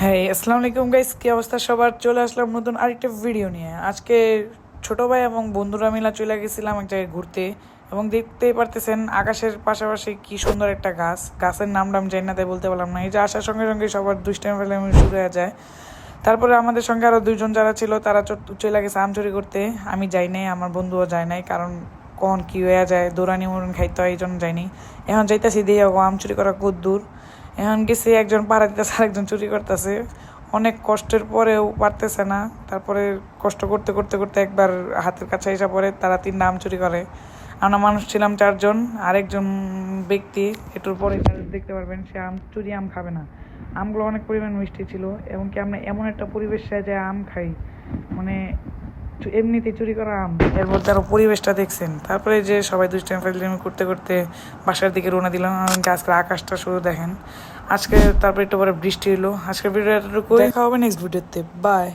হ্যাঁ, আসসালামু আলাইকুম গাইস, কি অবস্থা সবার? চলে আসলাম নতুন আরেকটা ভিডিও নিয়ে। আজকে ছোট ভাই এবং বন্ধুরা মিলা চলে গেছিলাম এক জায়গায় ঘুরতে, এবং দেখতেই পারতেছেন আকাশের পাশাপাশি কি সুন্দর একটা গাছ। গাছের নামটা আমি জানি না, তাই বলতে পারলাম না। এই যে আসার সঙ্গে সঙ্গে সবার দুষ্টামি ফেলামি শুরু হয়ে যায়। তারপরে আমাদের সঙ্গে আরও দুইজন যারা ছিল তারা চলে গেছে আম চুরি করতে। আমি যাই নাই, আমার বন্ধুও যায় নাই, কারণ কখন কি হয়ে যায়, দৌড়ানি মোড়ানি খাইতে হয়, এই জন্য যাইনি। এখন যাইতেছি দিয়ে আম চুরি করা কত দূর। এখন গেছি, একজন পাড়া দিতেছে আর একজন চুরি করতেছে। অনেক কষ্টের পরেও পারতেছে না। তারপরে কষ্ট করতে করতে করতে একবার হাতের কাছে এসে পড়ে, তারা 3টা আম চুরি করে। আমরা মানুষ ছিলাম 4জন, আরেকজন ব্যক্তি একটুর পরে দেখতে পারবেন, সে আম খাবে না। আমগুলো অনেক পরিমাণ মিষ্টি ছিল, এবং কি আমরা এমন একটা পরিবেশে যে আম খাই, মানে এমনিতে চুরি করা আম, এর মধ্যে আরও পরিবেশটা দেখছেন। তারপরে যে সবাই দুষ্টামি ফাজলামি করতে করতে বাসার দিকে রওনা দিলাম। আজকে আকাশটা শুধু দেখেন। আজকে তারপরে একটু পরে বৃষ্টি হলো। আজকের ভিডিও এতটুকু, দেখা হবে নেক্সট ভিডিওতে। বাই।